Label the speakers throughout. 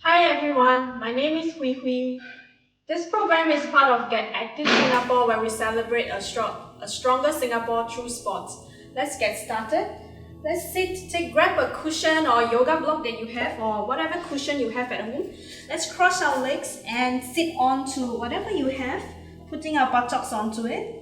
Speaker 1: Hi everyone, my name is Hui Hui. This program is part of Get Active Singapore where we celebrate a stronger Singapore through sports. Let's get started. Let's grab a cushion or yoga block that you have or whatever cushion you have at home. Let's cross our legs and sit onto whatever you have, putting our buttocks onto it.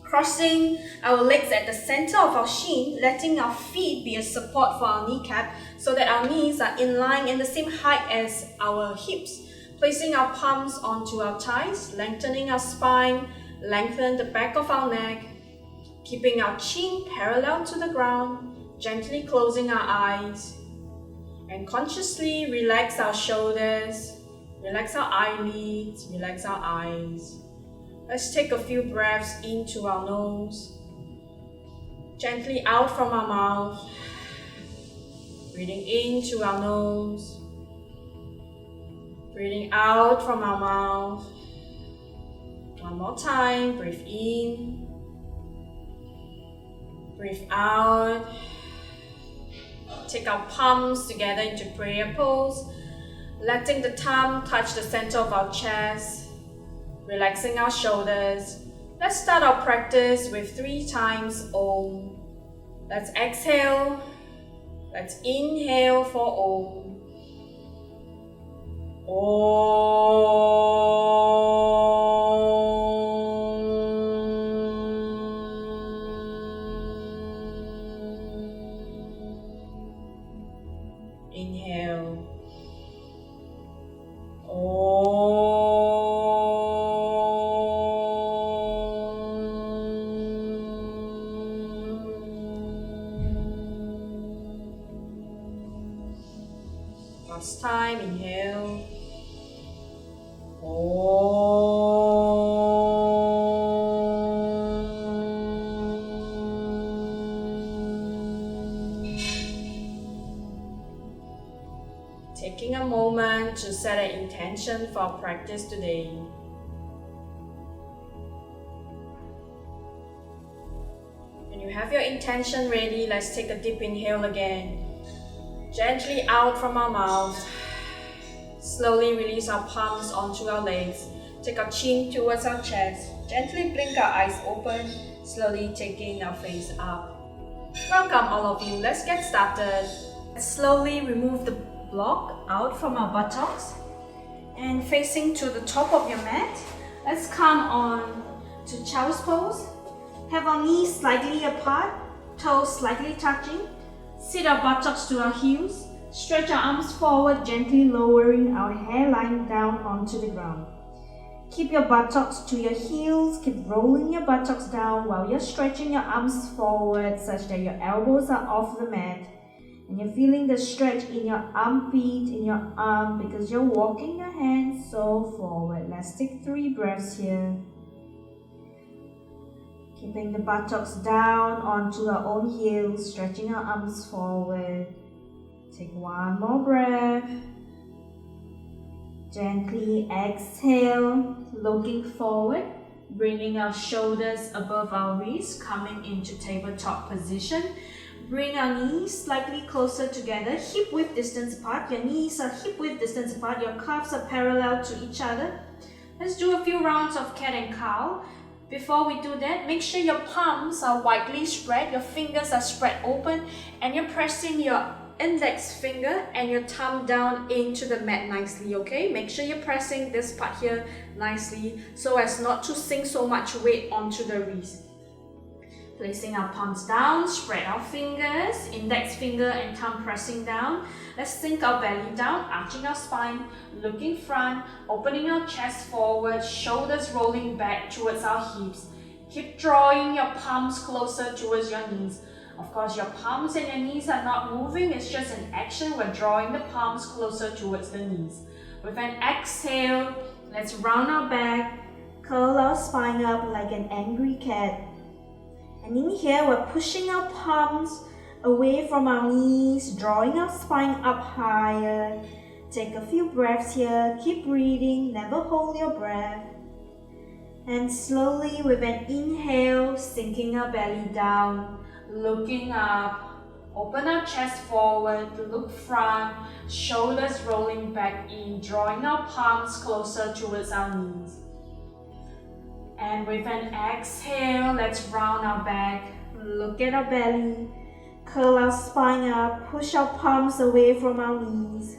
Speaker 1: Crossing our legs at the center of our shin, letting our feet be a support for our kneecap so that our knees are in line in the same height as our hips. Placing our palms onto our thighs, lengthening our spine, lengthen the back of our neck, keeping our chin parallel to the ground, gently closing our eyes, and consciously relax our shoulders, relax our eyelids, relax our eyes. Let's take a few breaths into our nose, gently out from our mouth, breathing into our nose, breathing out from our mouth. One more time, breathe in, breathe out. Take our palms together into prayer pose, letting the thumb touch the center of our chest. Relaxing our shoulders. Let's start our practice with 3 times Om. Let's exhale. Let's inhale for Om. Om. Inhale. Om. Last time, inhale. Taking a moment to set an intention for our practice today. When you have your intention ready, let's take a deep inhale again. Gently out from our mouth. Slowly release our palms onto our legs. Take our chin towards our chest. Gently blink our eyes open, slowly taking our face up. Welcome all of you. Let's get started. Slowly remove the block out from our buttocks and facing to the top of your mat. Let's come on to child's pose. Have our knees slightly apart, toes slightly touching. Sit our buttocks to our heels. Stretch our arms forward, gently lowering our hairline down onto the ground. Keep your buttocks to your heels. Keep rolling your buttocks down while you're stretching your arms forward such that your elbows are off the mat. And you're feeling the stretch in your armpit, in your arm, because you're walking your hands so forward. Let's take 3 breaths here. Keeping the buttocks down onto our own heels, stretching our arms forward. Take 1 more breath. Gently exhale, looking forward, bringing our shoulders above our wrists, coming into tabletop position. Bring our knees slightly closer together, hip width distance apart. Your knees are hip width distance apart, your calves are parallel to each other. Let's do a few rounds of cat and cow. Before we do that, make sure your palms are widely spread, your fingers are spread open, and you're pressing your index finger and your thumb down into the mat nicely, okay? Make sure you're pressing this part here nicely so as not to sink so much weight onto the wrist. Placing our palms down, spread our fingers, index finger and thumb pressing down. Let's sink our belly down, arching our spine, looking front, opening our chest forward, shoulders rolling back towards our hips. Keep drawing your palms closer towards your knees. Of course, your palms and your knees are not moving, it's just an action. We're drawing the palms closer towards the knees. With an exhale, let's round our back, curl our spine up like an angry cat. And in here, we're pushing our palms away from our knees, drawing our spine up higher. Take a few breaths here, keep breathing, never hold your breath. And slowly with an inhale, sinking our belly down, looking up. Open our chest forward, look front, shoulders rolling back in, drawing our palms closer towards our knees. And with an exhale, let's round our back, look at our belly, curl our spine up, push our palms away from our knees.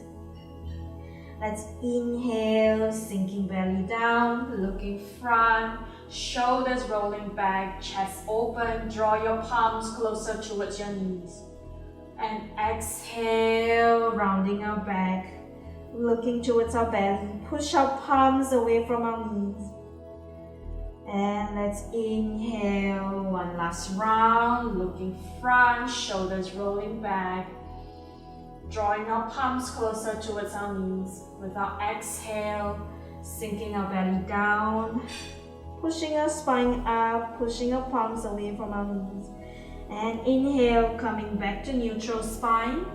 Speaker 1: Let's inhale, sinking belly down, looking front, shoulders rolling back, chest open, draw your palms closer towards your knees. And exhale, rounding our back, looking towards our belly, push our palms away from our knees. And let's inhale, one last round, looking front, shoulders rolling back, drawing our palms closer towards our knees. With our exhale, sinking our belly down, pushing our spine up, pushing our palms away from our knees. And inhale, coming back to neutral spine.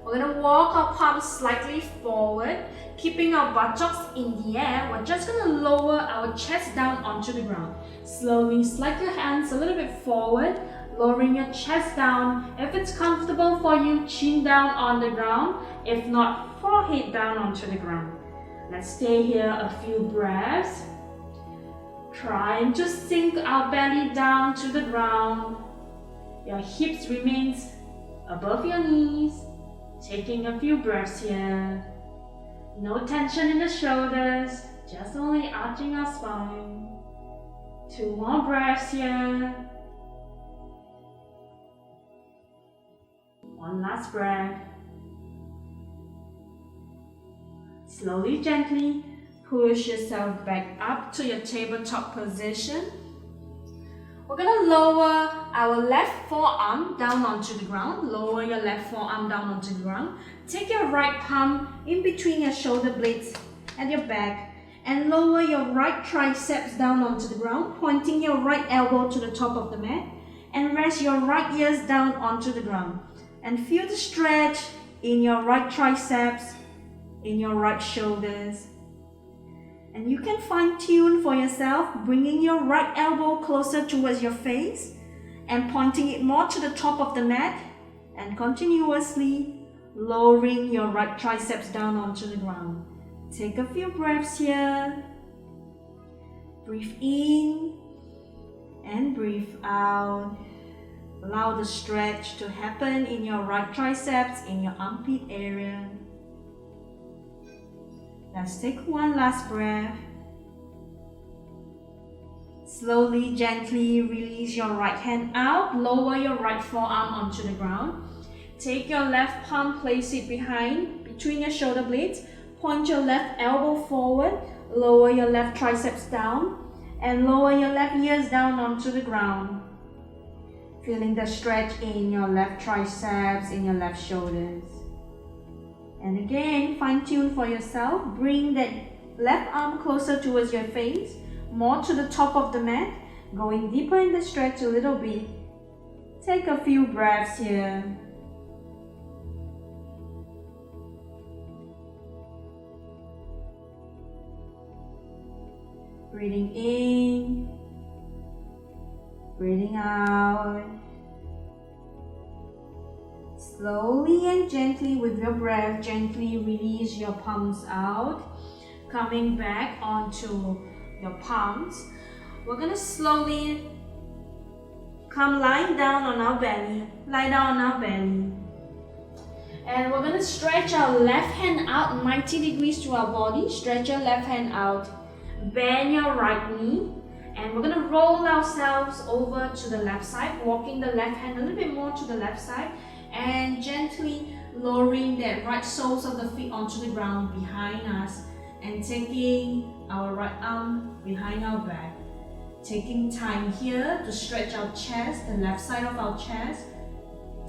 Speaker 1: We're going to walk our palms slightly forward, keeping our buttocks in the air. We're just going to lower our chest down onto the ground. Slowly slide your hands a little bit forward, lowering your chest down. If it's comfortable for you, chin down on the ground. If not, forehead down onto the ground. Let's stay here a few breaths. Trying to sink our belly down to the ground. Your hips remains above your knees. Taking a few breaths here. No tension in the shoulders, just only arching our spine. 2 more breaths here. 1 last breath. Slowly, gently push yourself back up to your tabletop position. We're going to lower our left forearm down onto the ground. Lower your left forearm down onto the ground. Take your right palm in between your shoulder blades at your back and lower your right triceps down onto the ground, pointing your right elbow to the top of the mat, and rest your right ears down onto the ground. And feel the stretch in your right triceps, in your right shoulders. And you can fine-tune for yourself, bringing your right elbow closer towards your face and pointing it more to the top of the mat, and continuously lowering your right triceps down onto the ground. Take a few breaths here. Breathe in and breathe out. Allow the stretch to happen in your right triceps, in your armpit area. Let's take 1 last breath. Slowly, gently release your right hand out. Lower your right forearm onto the ground. Take your left palm, place it between your shoulder blades. Point your left elbow forward. Lower your left triceps down. And lower your left ears down onto the ground. Feeling the stretch in your left triceps, in your left shoulders. And again, fine-tune for yourself. Bring that left arm closer towards your face, more to the top of the mat, going deeper in the stretch a little bit. Take a few breaths here. Breathing in, breathing out. Slowly and gently with your breath, gently release your palms out, coming back onto your palms. We're going to slowly come lying down on our belly, lie down on our belly. And we're going to stretch our left hand out 90 degrees to our body. Stretch your left hand out, bend your right knee, and we're going to roll ourselves over to the left side, walking the left hand a little bit more to the left side, and gently lowering that right soles of the feet onto the ground behind us, and taking our right arm behind our back. Taking time here to stretch our chest, the left side of our chest.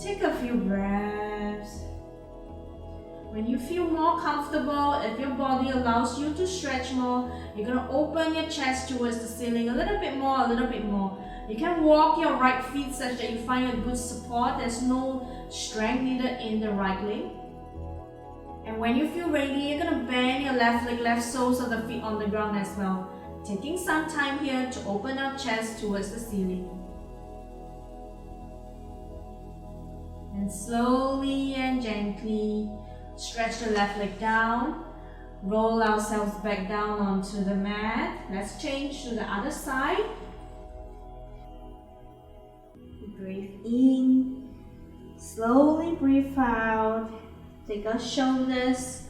Speaker 1: Take a few breaths. When you feel more comfortable, if your body allows you to stretch more, you're going to open your chest towards the ceiling a little bit more, a little bit more. You can walk your right feet such that you find a good support. There's no strength needed in the right leg. And when you feel ready, you're going to bend your left leg, left soles of the feet on the ground as well. Taking some time here to open our chest towards the ceiling. And slowly and gently stretch the left leg down. Roll ourselves back down onto the mat. Let's change to the other side. Breathe in. Slowly breathe out. Take our shoulders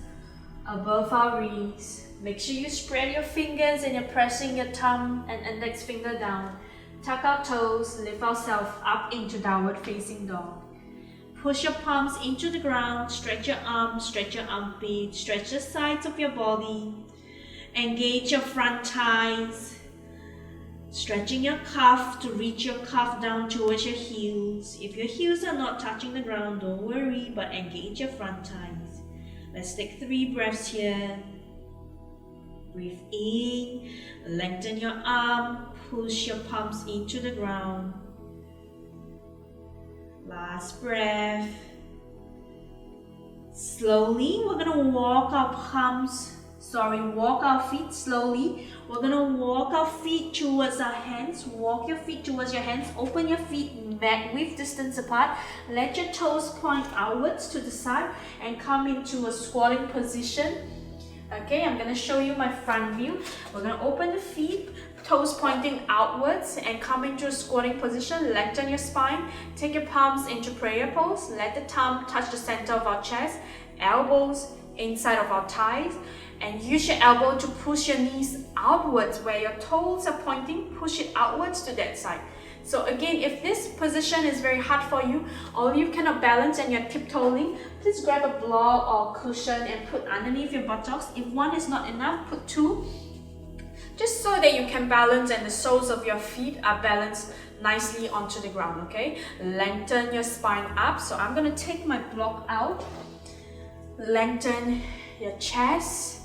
Speaker 1: above our wrists. Make sure you spread your fingers and you're pressing your thumb and index finger down. Tuck our toes, lift ourselves up into downward facing dog. Push your palms into the ground, stretch your arms, stretch your armpit, stretch the sides of your body. Engage your front thighs, stretching your calf to reach your calf down towards your heels. If your heels are not touching the ground, don't worry, but engage your front thighs. Let's take 3 breaths here. Breathe in, lengthen your arm, push your palms into the ground. Last breath. Slowly, we're gonna walk our feet slowly. We're gonna walk our feet towards our hands. Walk your feet towards your hands. Open your feet mat width distance apart. Let your toes point outwards to the side and come into a squatting position. Okay, I'm gonna show you my front view. We're gonna open the feet, toes pointing outwards and come into a squatting position. Lengthen your spine. Take your palms into prayer pose. Let the thumb touch the center of our chest. Elbows inside of our thighs. And use your elbow to push your knees outwards. Where your toes are pointing, push it outwards to that side. So again, if this position is very hard for you, or you cannot balance and you're tiptoeing, please grab a block or cushion and put underneath your buttocks. If one is not enough, put 2. Just so that you can balance and the soles of your feet are balanced nicely onto the ground, okay? Lengthen your spine up. So I'm gonna take my block out. Lengthen your chest.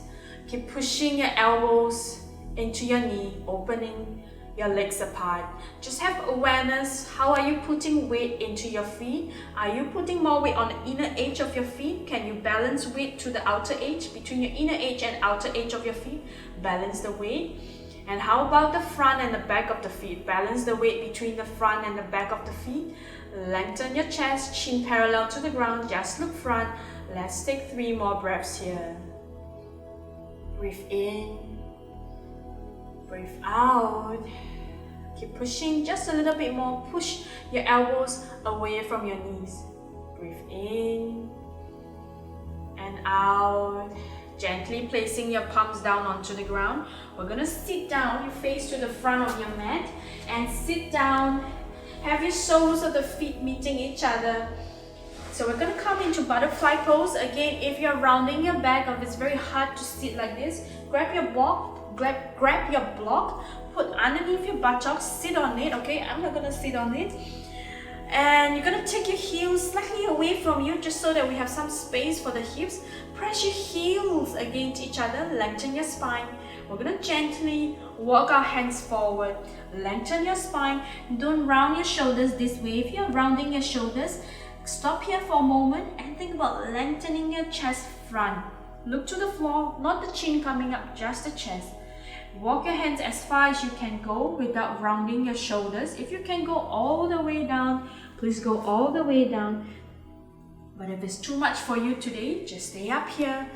Speaker 1: Keep pushing your elbows into your knee, opening your legs apart. Just have awareness. How are you putting weight into your feet? Are you putting more weight on the inner edge of your feet? Can you balance weight to the outer edge? Between your inner edge and outer edge of your feet, balance the weight. And how about the front and the back of the feet? Balance the weight between the front and the back of the feet. Lengthen your chest, chin parallel to the ground, just look front. Let's take 3 more breaths here. Breathe in. Breathe out. Keep pushing just a little bit more. Push your elbows away from your knees. Breathe in and out. Gently placing your palms down onto the ground. We're gonna sit down. You face to the front of your mat and sit down. Have your soles of the feet meeting each other. So we're gonna come into butterfly pose. Again, if you're rounding your back or if it's very hard to sit like this, grab your block, put underneath your buttocks, sit on it, okay? I'm not gonna sit on it. And you're gonna take your heels slightly away from you just so that we have some space for the hips. Press your heels against each other, lengthen your spine. We're gonna gently walk our hands forward, lengthen your spine. Don't round your shoulders this way. If you're rounding your shoulders, stop here for a moment and think about lengthening your chest front. Look to the floor, not the chin coming up, just the chest. Walk your hands as far as you can go without rounding your shoulders. If you can go all the way down, please go all the way down. But if it's too much for you today, just stay up here.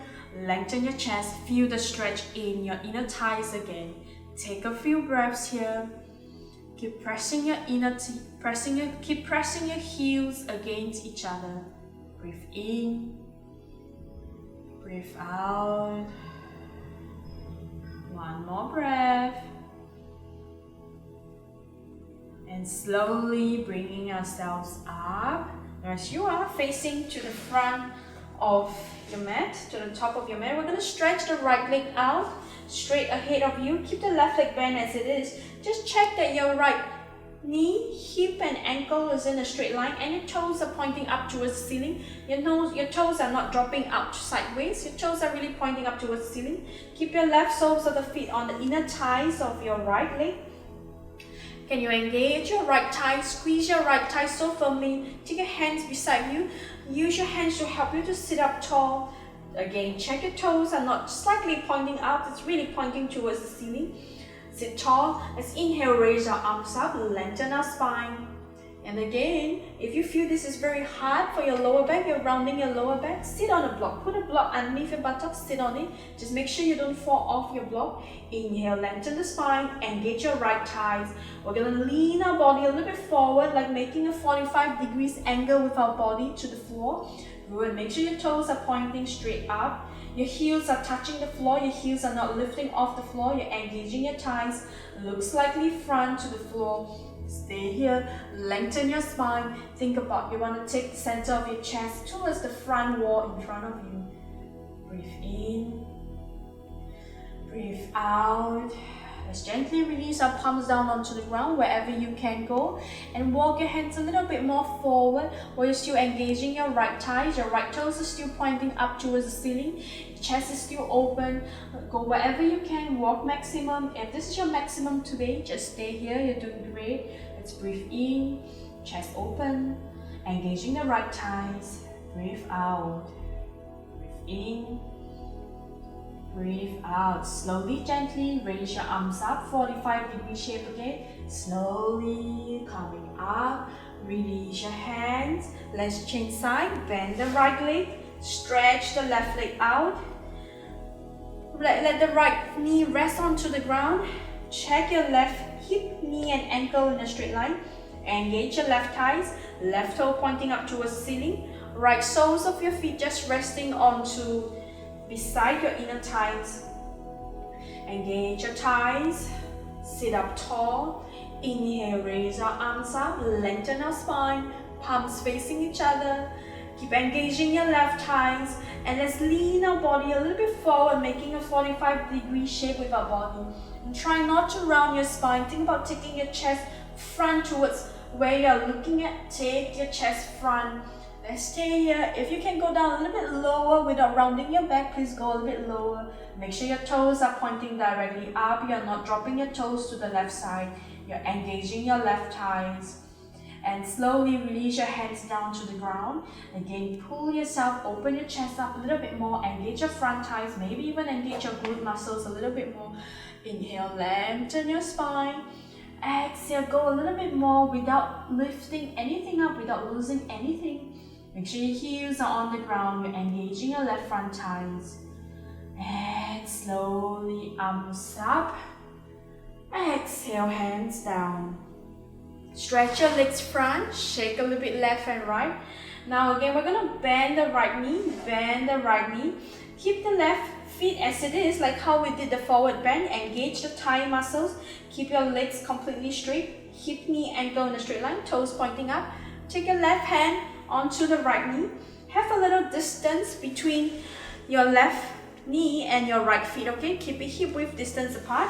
Speaker 1: Lengthen your chest, feel the stretch in your inner thighs again. Take a few breaths here. Keep pressing your keep pressing your heels against each other. Breathe in. Breathe out. One more breath. And slowly bringing ourselves up. As you are facing to the front of your mat, to the top of your mat, we're going to stretch the right leg out, straight ahead of you. Keep the left leg bent as it is. Just check that your right knee, hip and ankle is in a straight line and your toes are pointing up towards the ceiling. Your toes are not dropping out sideways. Your toes are really pointing up towards the ceiling. Keep your left soles of the feet on the inner thighs of your right leg. Can you engage your right thigh? Squeeze your right thigh so firmly. Take your hands beside you. Use your hands to help you to sit up tall. Again, check your toes are not slightly pointing up. It's really pointing towards the ceiling. Sit tall. Let's inhale, raise our arms up, lengthen our spine. And again, if you feel this is very hard for your lower back, you're rounding your lower back, sit on a block. Put a block underneath your buttocks, sit on it. Just make sure you don't fall off your block. Inhale, lengthen the spine, engage your right thighs. We're gonna lean our body a little bit forward, like making a 45 degrees angle with our body to the floor. Good, make sure your toes are pointing straight up. Your heels are touching the floor, your heels are not lifting off the floor. You're engaging your thighs, look slightly front to the floor. Stay here, lengthen your spine. Think about, you want to take the center of your chest towards the front wall in front of you. Breathe in, breathe out. Let's gently release our palms down onto the ground wherever you can go, and walk your hands a little bit more forward while you're still engaging your right thighs. Your right toes are still pointing up towards the ceiling. Your chest is still open. Go wherever you can, walk maximum. If this is your maximum today, just stay here, you're doing great. Let's breathe in, chest open, engaging the right thighs. Breathe out, breathe in, breathe out. Slowly, gently raise your arms up, 45 degree shape again. Slowly coming up, release your hands. Let's change side, bend the right leg, stretch the left leg out. Let the right knee rest onto the ground. Check your left hip, knee and ankle in a straight line. Engage your left thighs, left toe pointing up towards the ceiling. Right soles of your feet just resting onto beside your inner thighs. Engage your thighs, sit up tall. Inhale, raise our arms up, lengthen our spine, palms facing each other. Keep engaging your left thighs, and let's lean our body a little bit forward, making a 45 degree shape with our body. And try not to round your spine. Think about taking your chest front towards where you're looking at. Take your chest front. Let's stay here. If you can go down a little bit lower without rounding your back, please go a little bit lower. Make sure your toes are pointing directly up. You're not dropping your toes to the left side. You're engaging your left thighs. And slowly release your hands down to the ground. Again, pull yourself, open your chest up a little bit more. Engage your front thighs, maybe even engage your glute muscles a little bit more. Inhale, lengthen your spine. Exhale, go a little bit more without lifting anything up, without losing anything. Make sure your heels are on the ground. You're engaging your left front thighs. And slowly arms up. Exhale, hands down. Stretch your legs front, shake a little bit left and right. Now again, we're going to bend the right knee, Keep the left feet as it is, like how we did the forward bend. Engage the thigh muscles. Keep your legs completely straight. Hip, knee, ankle in a straight line, toes pointing up. Take your left hand onto the right knee. Have a little distance between your left knee and your right feet, okay? Keep it hip width distance apart.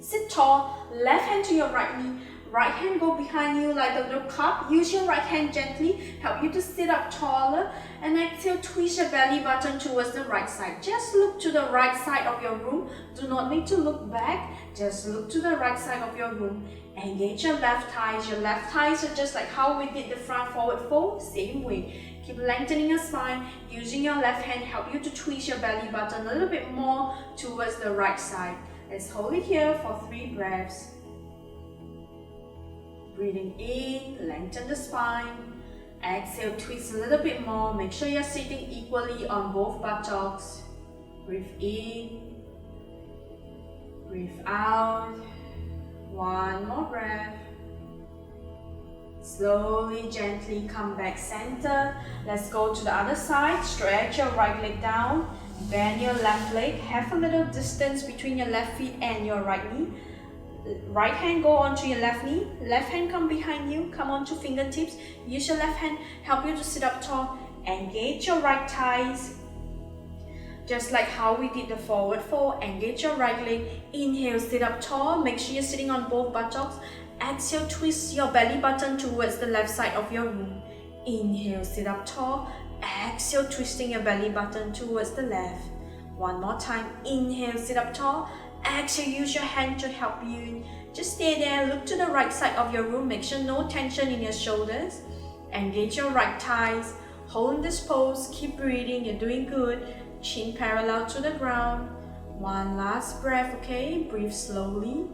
Speaker 1: Sit tall, left hand to your right knee. Right hand go behind you like a little cup. Use your right hand gently, help you to sit up taller. And exhale, twist your belly button towards the right side. Just look to the right side of your room. Do not need to look back. Just look to the right side of your room. Engage your left thighs. Your left thighs are just like how we did the front forward fold. Same way. Keep lengthening your spine. Using your left hand, help you to twist your belly button a little bit more towards the right side. Let's hold it here for 3 breaths. Breathing in, lengthen the spine. Exhale, twist a little bit more. Make sure you're sitting equally on both buttocks. Breathe in, breathe out. 1 more breath. Slowly, gently come back center. Let's go to the other side. Stretch your right leg down. Bend your left leg. Have a little distance between your left feet and your right knee. Right hand go onto your left knee. Left hand come behind you. Come onto fingertips. Use your left hand. Help you to sit up tall. Engage your right thighs. Just like how we did the forward fold. Engage your right leg. Inhale, sit up tall. Make sure you're sitting on both buttocks. Exhale, twist your belly button towards the left side of your room. Inhale, sit up tall. Exhale, twisting your belly button towards the left. 1 more time. Inhale, sit up tall. Exhale, use your hand to help you. Just stay there. Look to the right side of your room. Make sure no tension in your shoulders. Engage your right thighs. Hold this pose. Keep breathing. You're doing good. Chin parallel to the ground. 1 last breath, okay? Breathe slowly.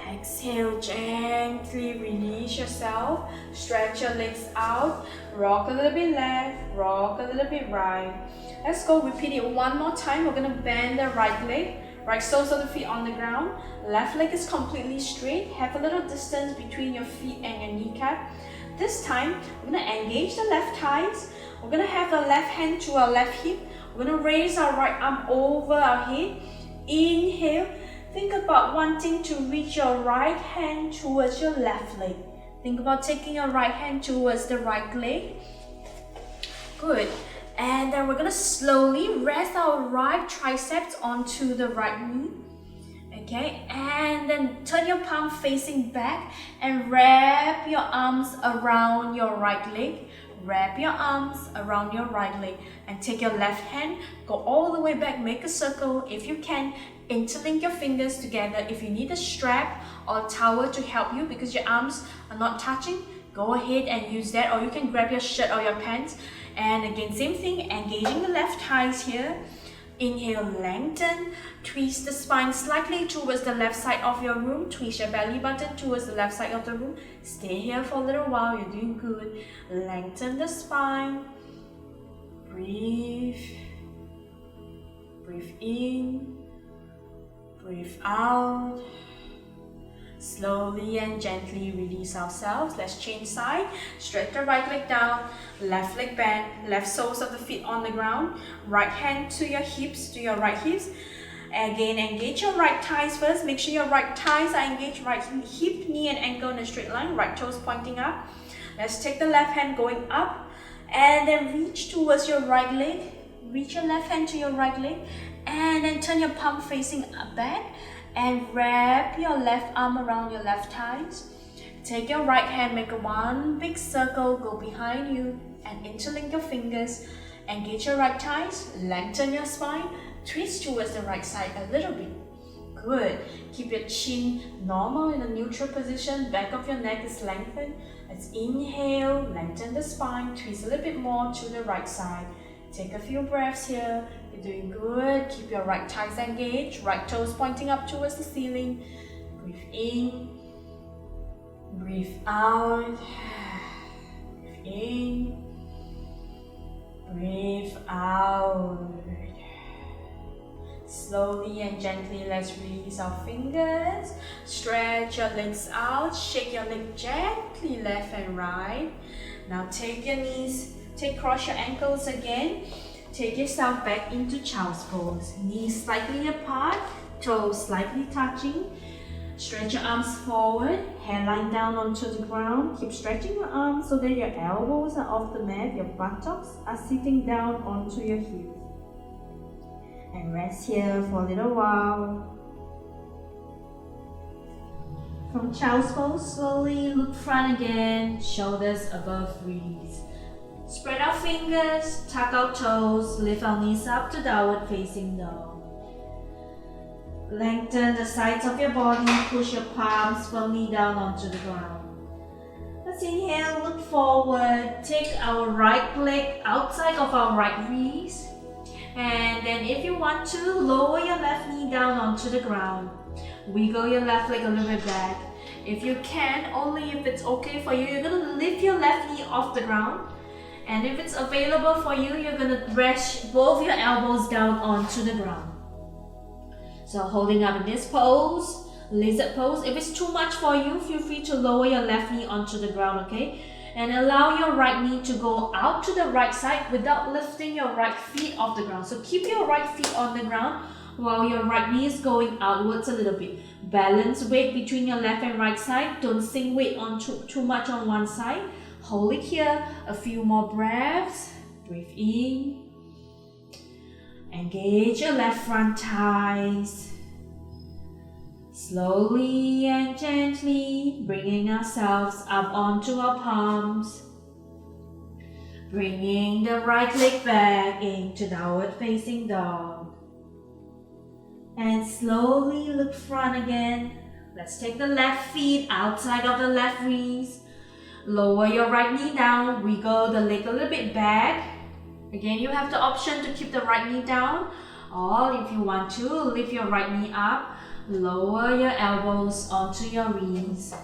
Speaker 1: Exhale, gently release yourself. Stretch your legs out. Rock a little bit left, rock a little bit right. Let's go, repeat it one more time. We're gonna bend the right leg. Right soles of the feet on the ground. Left leg is completely straight. Have a little distance between your feet and your kneecap. This time, we're gonna engage the left thighs. We're gonna have the left hand to our left hip. We're gonna raise our right arm over our head. Inhale. Think about wanting to reach your right hand towards your left leg. Think about taking your right hand towards the right leg. Good. And then we're going to slowly rest our right triceps onto the right knee. Okay. And then turn your palm facing back and wrap your arms around your right leg. Wrap your arms around your right leg and take your left hand, go all the way back, make a circle. If you can, interlink your fingers together. If you need a strap or a towel to help you because your arms are not touching, go ahead and use that, or you can grab your shirt or your pants. And again, same thing, engaging the left thighs here. Inhale, lengthen, twist the spine slightly towards the left side of your room, twist your belly button towards the left side of the room. Stay here for a little while, you're doing good. Lengthen the spine. Breathe. Breathe in. Breathe out. Slowly and gently release ourselves. Let's change side. Stretch the right leg down, left leg bent, left soles of the feet on the ground. Right hand to your hips, to your right hips. Again, engage your right thighs first. Make sure your right thighs are engaged. Right hip, knee and ankle in a straight line. Right toes pointing up. Let's take the left hand going up and then reach towards your right leg. Reach your left hand to your right leg and then turn your palm facing back and wrap your left arm around your left thighs. Take your right hand, make one big circle, go behind you and interlink your fingers. Engage your right thighs, lengthen your spine, twist towards the right side a little bit. Good. Keep your chin normal in a neutral position, back of your neck is lengthened. Let's inhale, lengthen the spine, twist a little bit more to the right side. Take a few breaths here. You're doing good. Keep your right thighs engaged, right toes pointing up towards the ceiling. Breathe in, breathe out. Breathe in, breathe out. Slowly and gently, let's release our fingers. Stretch your legs out, shake your leg gently left and right. Now take your knees, cross your ankles again. Take yourself back into child's pose. Knees slightly apart, toes slightly touching. Stretch your arms forward, hairline down onto the ground. Keep stretching your arms so that your elbows are off the mat, your buttocks are sitting down onto your heels. And rest here for a little while. From child's pose, slowly look front again, shoulders above knees. Spread our fingers, tuck our toes, lift our knees up to downward facing dog. Lengthen the sides of your body, push your palms firmly down onto the ground. Let's inhale, look forward, take our right leg outside of our right knees. And then if you want to, lower your left knee down onto the ground. Wiggle your left leg a little bit back. If you can, only if it's okay for you, you're going to lift your left knee off the ground. And if it's available for you, you're going to rest both your elbows down onto the ground. So holding up in this pose, lizard pose. If it's too much for you, feel free to lower your left knee onto the ground, okay? And allow your right knee to go out to the right side without lifting your right feet off the ground. So keep your right feet on the ground while your right knee is going outwards a little bit. Balance weight between your left and right side. Don't sink weight on too much on one side. Hold it here. A few more breaths. Breathe in. Engage your left front thighs. Slowly and gently bringing ourselves up onto our palms. Bringing the right leg back into downward facing dog. And slowly look front again. Let's take the left feet outside of the left knees. Lower your right knee down. Wiggle the leg a little bit back. Again, you have the option to keep the right knee down. Or if you want to, lift your right knee up. Lower your elbows onto your knees.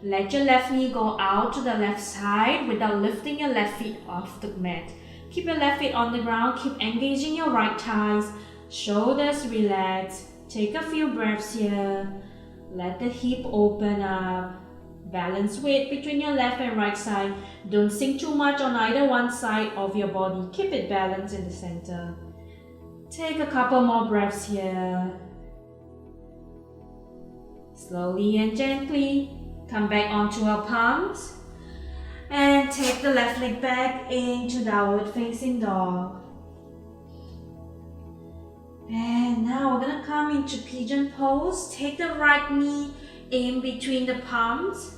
Speaker 1: Let your left knee go out to the left side without lifting your left feet off the mat. Keep your left feet on the ground. Keep engaging your right thighs. Shoulders relax. Take a few breaths here. Let the hip open up. Balance weight between your left and right side. Don't sink too much on either one side of your body. Keep it balanced in the center. Take a couple more breaths here. Slowly and gently come back onto our palms. And take the left leg back into downward facing dog. And now we're going to come into pigeon pose. Take the right knee in between the palms.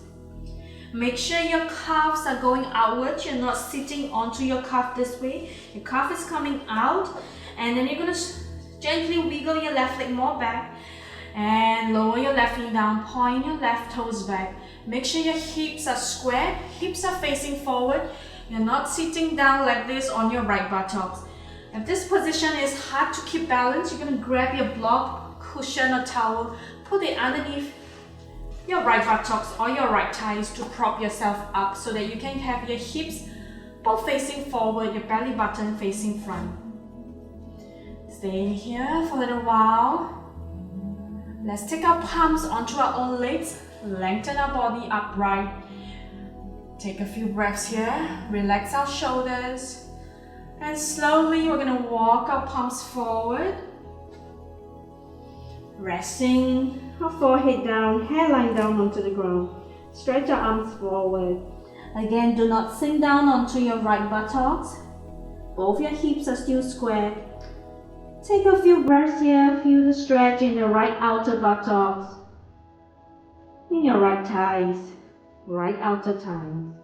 Speaker 1: Make sure your calves are going outwards. You're not sitting onto your calf this way. Your calf is coming out. And then you're going to gently wiggle your left leg more back. And lower your left knee down. Point your left toes back. Make sure your hips are square. Hips are facing forward. You're not sitting down like this on your right buttocks. If this position is hard to keep balance, you're going to grab your block, cushion or towel, put it underneath your right buttocks or your right thighs to prop yourself up so that you can have your hips both facing forward, your belly button facing front. Stay here for a little while. Let's take our palms onto our own legs, lengthen our body upright. Take a few breaths here, relax our shoulders. And slowly we're going to walk our palms forward. Resting our forehead down, hairline down onto the ground. Stretch our arms forward. Again, do not sink down onto your right buttocks. Both your hips are still square. Take a few breaths here. Feel the stretch in the right outer buttocks. In your right thighs, right outer thighs.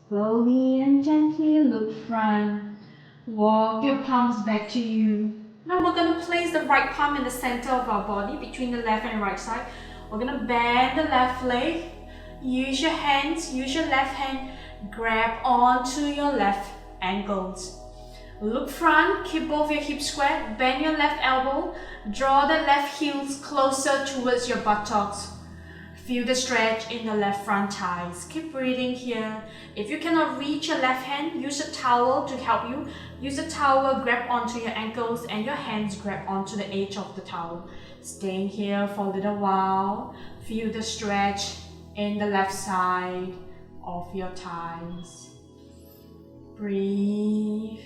Speaker 1: Slowly and gently look front. Walk your palms back to you. Now we're going to place the right palm in the center of our body between the left and right side. We're going to bend the left leg. Use your hands, use your left hand. Grab onto your left ankles. Look front, keep both your hips square. Bend your left elbow. Draw the left heels closer towards your buttocks. Feel the stretch in the left front thighs. Keep breathing here. If you cannot reach your left hand, use a towel to help you. Use a towel, grab onto your ankles and your hands grab onto the edge of the towel. Staying here for a little while. Feel the stretch in the left side of your thighs. Breathe.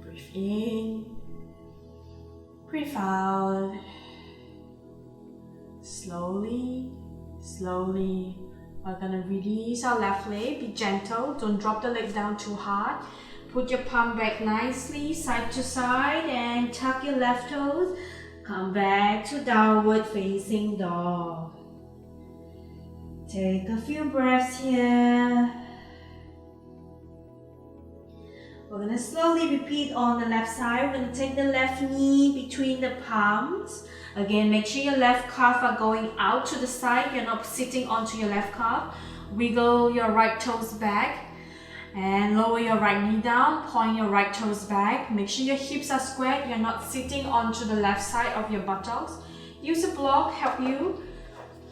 Speaker 1: Breathe in. Breathe out. Slowly, slowly, we're going to release our left leg. Be gentle, don't drop the leg down too hard. Put your palm back nicely, side to side, and tuck your left toes. Come back to downward facing dog. Take a few breaths here. We're going to slowly repeat on the left side. We're going to take the left knee between the palms. Again, make sure your left calf are going out to the side. You're not sitting onto your left calf. Wiggle your right toes back. And lower your right knee down. Point your right toes back. Make sure your hips are squared. You're not sitting onto the left side of your buttocks. Use a block, help you.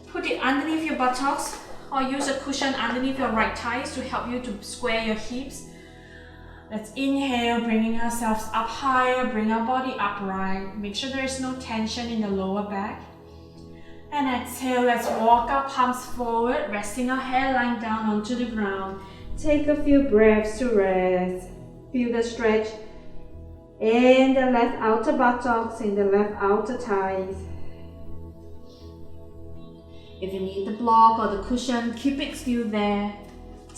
Speaker 1: Put it underneath your buttocks. Or use a cushion underneath your right thighs to help you to square your hips. Let's inhale, bringing ourselves up higher, bring our body upright. Make sure there is no tension in the lower back. And exhale, let's walk our palms forward, resting our hairline down onto the ground. Take a few breaths to rest. Feel the stretch in the left outer buttocks, in the left outer thighs. If you need the block or the cushion, keep it still there.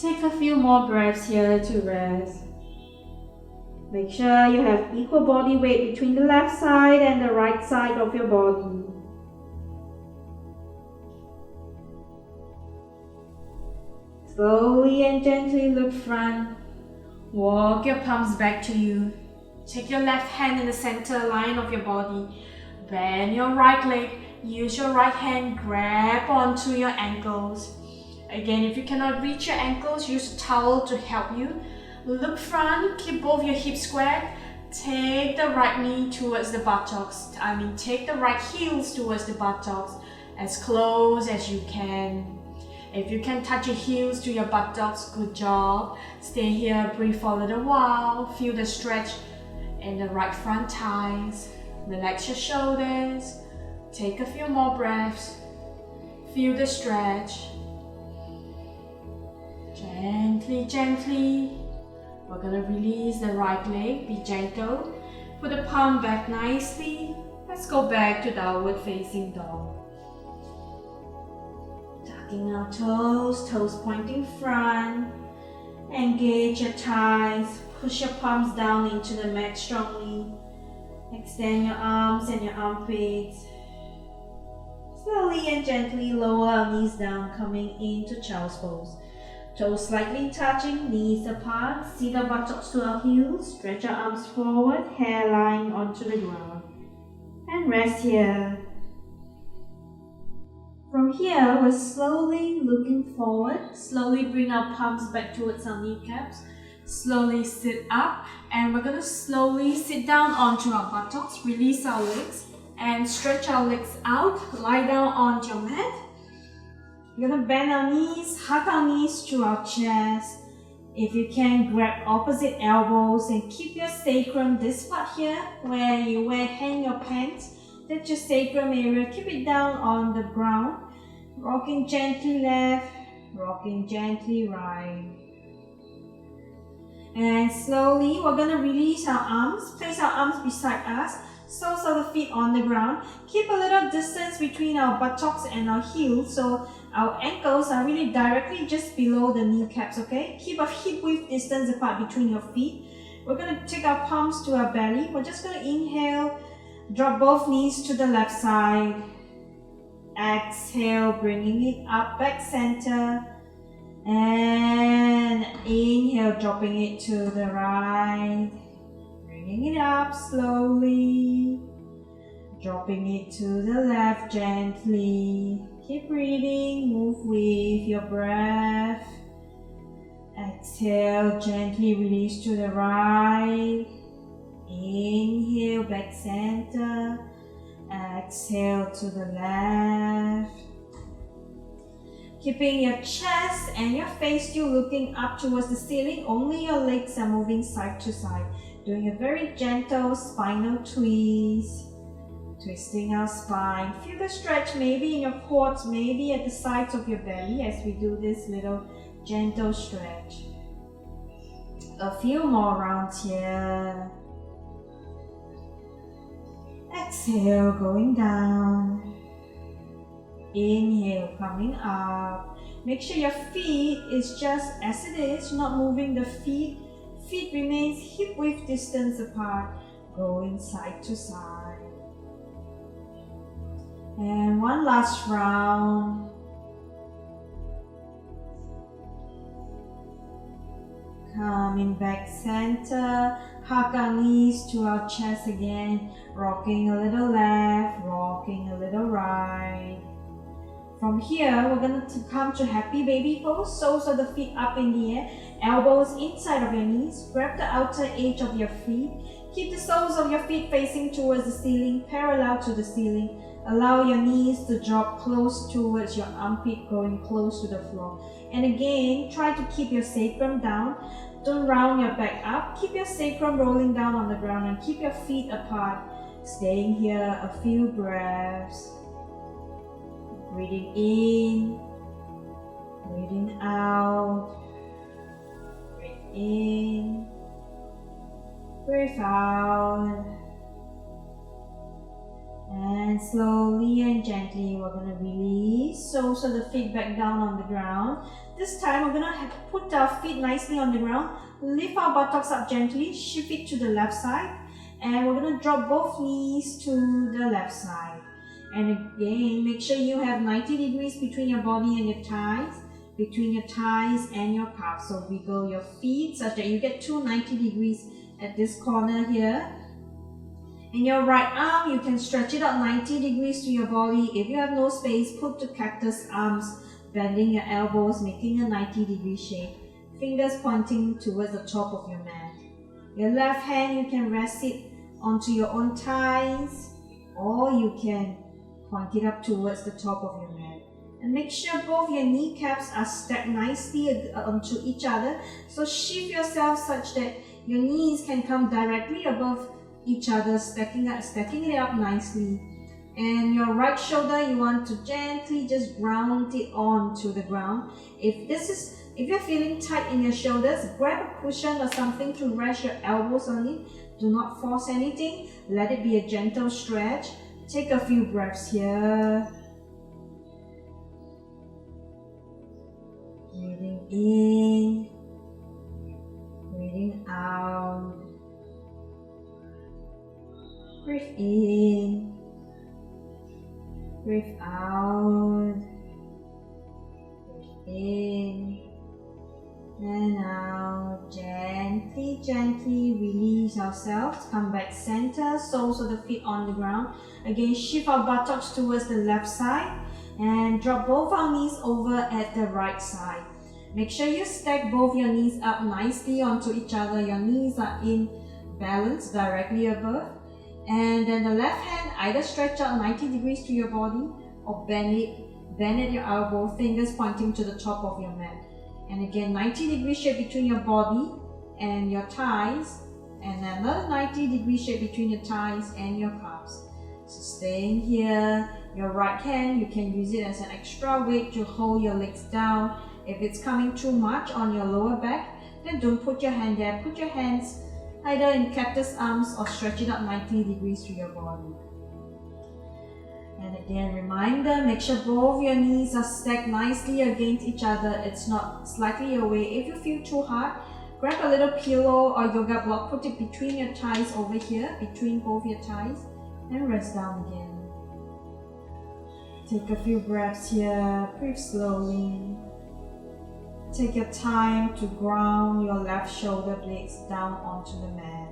Speaker 1: Take a few more breaths here to rest. Make sure you have equal body weight between the left side and the right side of your body. Slowly and gently look front. Walk your palms back to you. Take your left hand in the center line of your body. Bend your right leg. Use your right hand, grab onto your ankles. Again, if you cannot reach your ankles, use a towel to help you. Look front, keep both your hips squared. Take the right knee towards the buttocks. Take the right heels towards the buttocks as close as you can. If you can touch your heels to your buttocks, good job. Stay here, breathe for a little while. Feel the stretch in the right front thighs. Relax your shoulders. Take a few more breaths. Feel the stretch. Gently, gently. We're gonna release the right leg. Be gentle. Put the palm back nicely. Let's go back to downward facing dog. Tucking our toes, toes pointing front. Engage your thighs. Push your palms down into the mat strongly. Extend your arms and your armpits. Slowly and gently lower our knees down, coming into child's pose. Toes slightly touching, knees apart. Seat our buttocks to our heels. Stretch our arms forward, hairline onto the ground. And rest here. From here, we're slowly looking forward. Slowly bring our palms back towards our kneecaps. Slowly sit up. And we're going to slowly sit down onto our buttocks. Release our legs. And stretch our legs out. Lie down onto your mat. We're going to bend our knees, hug our knees to our chest. If you can, grab opposite elbows and keep your sacrum, this part here, where you hang your pants. That's your sacrum area. Keep it down on the ground. Rocking gently left, rocking gently right. And slowly, we're going to release our arms. Place our arms beside us. Soles of the feet on the ground. Keep a little distance between our buttocks and our heels, so our ankles are really directly just below the kneecaps, okay? Keep a hip width distance apart between your feet. We're going to take our palms to our belly. We're just going to inhale, drop both knees to the left side. Exhale, bringing it up, back center. And inhale, dropping it to the right. Bringing it up slowly. Dropping it to the left gently. Keep breathing, move with your breath. Exhale, gently release to the right. Inhale, back center. Exhale to the left. Keeping your chest and your face still looking up towards the ceiling, only your legs are moving side to side. Doing a very gentle spinal twist. Twisting our spine. Feel the stretch maybe in your quads, maybe at the sides of your belly as we do this little gentle stretch. A few more rounds here. Exhale, going down. Inhale, coming up. Make sure your feet is just as it is, not moving the feet. Feet remains hip width distance apart, going side to side. And one last round. Coming back center, hug our knees to our chest again, rocking a little left, rocking a little right. From here, we're going to come to happy baby pose, soles of the feet up in the air, elbows inside of your knees, grab the outer edge of your feet, keep the soles of your feet facing towards the ceiling, parallel to the ceiling. Allow your knees to drop close towards your armpit, going close to the floor. And again, try to keep your sacrum down. Don't round your back up. Keep your sacrum rolling down on the ground and keep your feet apart. Staying here a few breaths. Breathing in, breathing out. Breathe in, breathe out. And slowly and gently, we're going to release soles of the feet back down on the ground. This time, we're going to put our feet nicely on the ground. Lift our buttocks up gently, shift it to the left side. And we're going to drop both knees to the left side. And again, make sure you have 90 degrees between your body and your thighs. Between your thighs and your calves. So wiggle your feet such that you get to 90 degrees at this corner here. In your right arm, you can stretch it out 90 degrees to your body. If you have no space, put the cactus arms bending your elbows, making a 90-degree shape, fingers pointing towards the top of your mat. Your left hand, you can rest it onto your own thighs, or you can point it up towards the top of your mat. And make sure both your kneecaps are stacked nicely onto each other. So shift yourself such that your knees can come directly above each other, stacking it up nicely. And your right shoulder, you want to gently just ground it onto the ground. If you're feeling tight in your shoulders, grab a cushion or something to rest your elbows on it. Do not force anything. Let it be a gentle stretch. Take a few breaths here. Breathing in, breathing out. Breathe in, breathe out. Breathe in and out. Gently, gently release ourselves. Come back center, soles of the feet on the ground. Again, shift our buttocks towards the left side and drop both our knees over at the right side. Make sure you stack both your knees up nicely onto each other. Your knees are in balance directly above. And then the left hand, either stretch out 90 degrees to your body or bend at your elbow, fingers pointing to the top of your mat. And again, 90-degree shape between your body and your thighs, and another 90-degree shape between your thighs and your calves. So staying here. Your right hand, you can use it as an extra weight to hold your legs down. If it's coming too much on your lower back, then don't put your hand there. Put your hands either in cactus arms or stretch it up 90 degrees to your body. And again, reminder, make sure both your knees are stacked nicely against each other. It's not slightly away. If you feel too hard, grab a little pillow or yoga block, put it between your thighs over here, between both your thighs, and rest down again. Take a few breaths here, breathe slowly. Take your time to ground your left shoulder blades down onto the mat.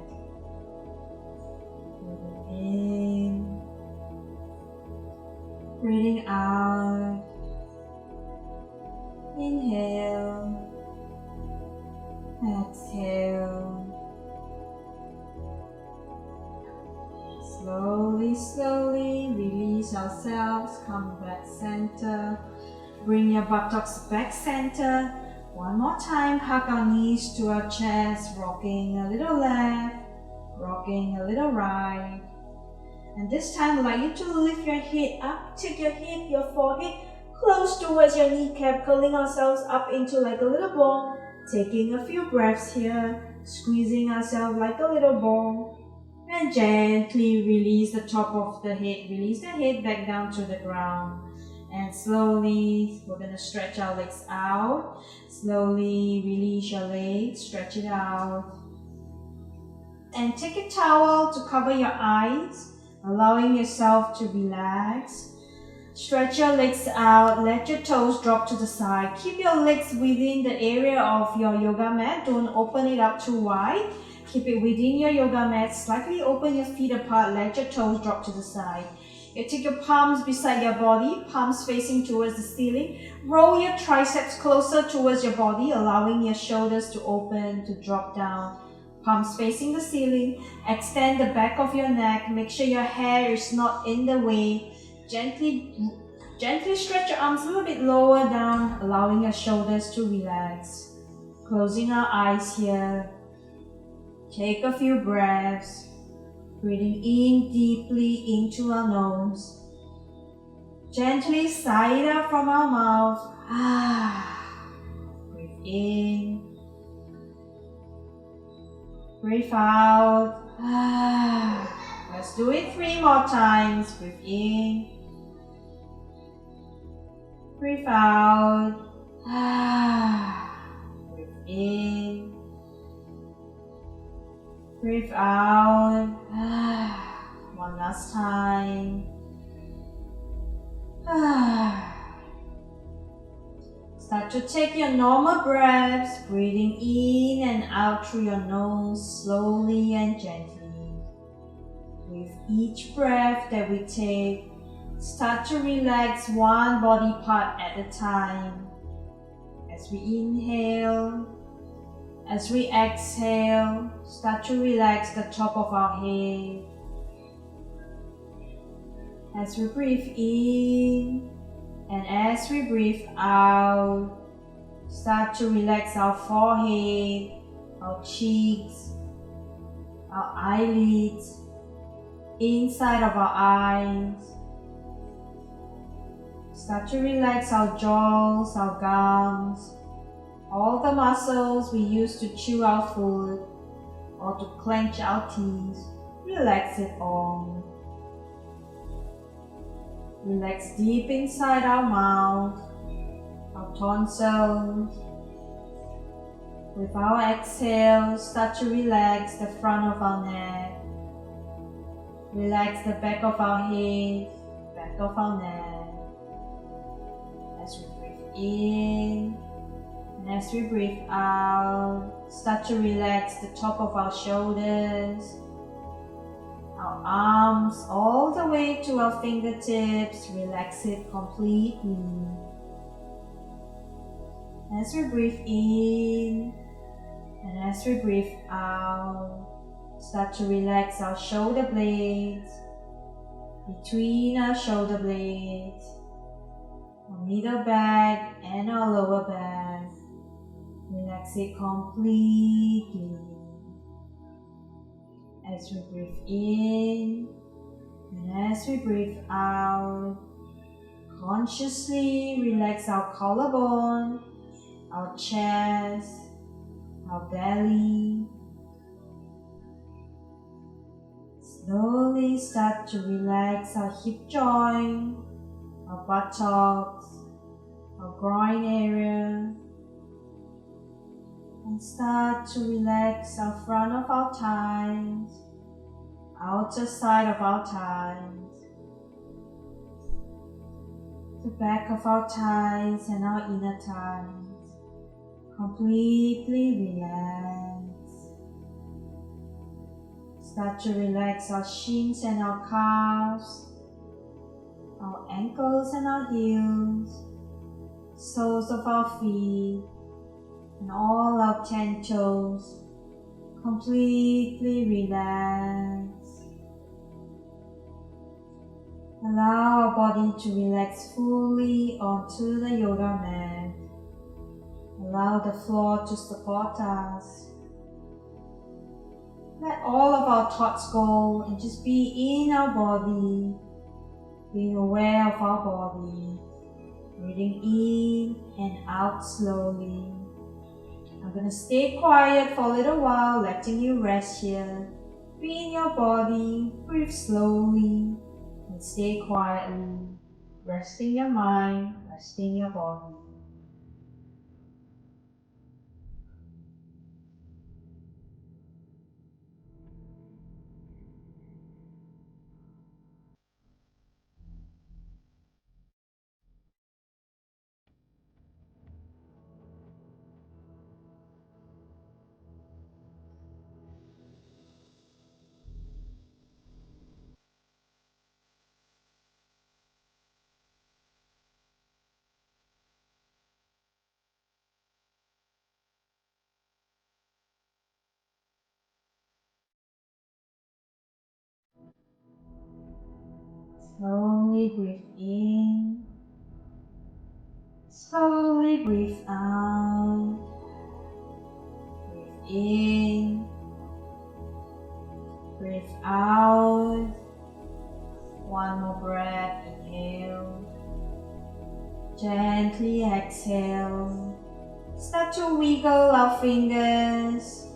Speaker 1: Breathing in, breathing out. Inhale, exhale. Slowly, slowly release ourselves, come back center. Bring your buttocks back center. One more time, hug our knees to our chest, rocking a little left, rocking a little right. And this time, I'd like you to lift your head up, take your head, your forehead close towards your kneecap, curling ourselves up into like a little ball. Taking a few breaths here, squeezing ourselves like a little ball. And gently release the top of the head, release the head back down to the ground. And slowly, we're going to stretch our legs out. Slowly release your legs, stretch it out. And take a towel to cover your eyes, allowing yourself to relax. Stretch your legs out, let your toes drop to the side. Keep your legs within the area of your yoga mat. Don't open it up too wide. Keep it within your yoga mat. Slightly open your feet apart, let your toes drop to the side. You take your palms beside your body, palms facing towards the ceiling. Roll your triceps closer towards your body, allowing your shoulders to open, to drop down. Palms facing the ceiling. Extend the back of your neck. Make sure your hair is not in the way. Gently stretch your arms a little bit lower down, allowing your shoulders to relax. Closing our eyes here. Take a few breaths. Breathing in deeply into our nose. Gently sigh it out from our mouth. Breathe in. Breathe out. Let's do it 3 more times. Breathe in. Breathe out. Breathe in. Breathe out. One last time. Start to take your normal breaths, breathing in and out through your nose slowly and gently. With each breath that we take, Start to relax one body part at a time. As we inhale, as we exhale, start to relax the top of our head. As we breathe in and as we breathe out, start to relax our forehead, our cheeks, our eyelids, inside of our eyes. Start to relax our jaws, our gums, all the muscles we use to chew our food or to clench our teeth. Relax it all. Relax deep inside our mouth, our tonsils. With our exhale, start to relax the front of our neck. Relax the back of our head, back of our neck. As we breathe in and as we breathe out, start to relax the top of our shoulders, our arms all the way to our fingertips. Relax it completely. As we breathe in and as we breathe out, start to relax our shoulder blades, between our shoulder blades, our middle back and our lower back. Relax it completely. As we breathe in and as we breathe out, consciously relax our collarbone, our chest, our belly. Slowly start to relax our hip joint, our buttocks, our groin area. And start to relax our front of our thighs, outer side of our thighs, the back of our thighs and our inner thighs. Completely relax. Start to relax our shins and our calves, our ankles and our heels, soles of our feet, and all our 10 toes. Completely relax. Allow our body to relax fully onto the yoga mat. Allow the floor to support us. Let all of our thoughts go and just be in our body, being aware of our body, breathing in and out slowly. I'm going to stay quiet for a little while, letting you rest here. Be in your body, breathe slowly, and stay quietly, resting your mind, resting your body. Slowly breathe in, slowly breathe out. Breathe in, breathe out. One more breath, inhale. Gently exhale. Start to wiggle our fingers.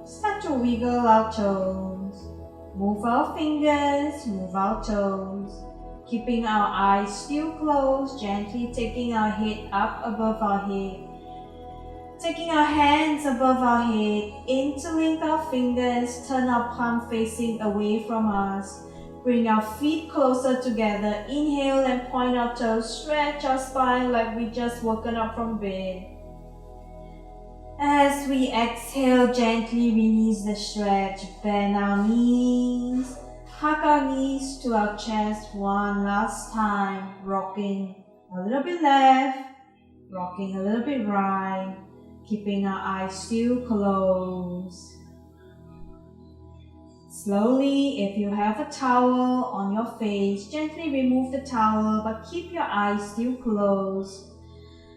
Speaker 1: Start to wiggle our toes. Move our fingers, move our toes. Keeping our eyes still closed, gently taking our head up above our head. Taking our hands above our head, interlink our fingers, turn our palm facing away from us. Bring our feet closer together. Inhale and point our toes. Stretch our spine like we just woken up from bed. As we exhale, gently release the stretch. Bend our knees. hug our knees to our chest one last time, rocking a little bit left, rocking a little bit right, keeping our eyes still closed. Slowly, if you have a towel on your face, gently remove the towel but keep your eyes still closed.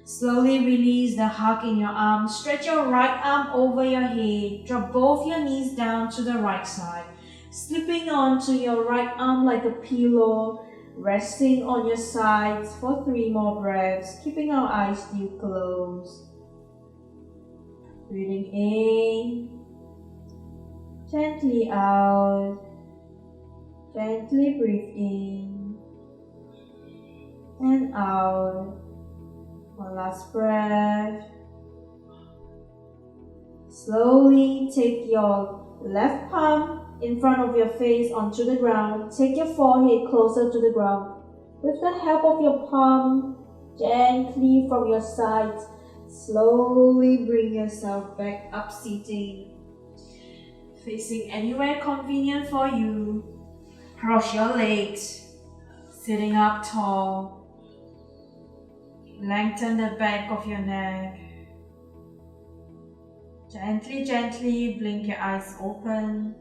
Speaker 1: Slowly release the hug in your arm. Stretch your right arm over your head. Drop both your knees down to the right side. Slipping onto your right arm like a pillow. Resting on your sides for 3 more breaths. Keeping our eyes still closed. Breathing in. Gently out. Gently breathe in. And out. One last breath. Slowly take your left palm in front of your face onto the ground. Take your forehead closer to the ground. With the help of your palm, gently from your sides, slowly bring yourself back up sitting. Facing anywhere convenient for you. Cross your legs. Sitting up tall. Lengthen the back of your neck. Gently, gently blink your eyes open.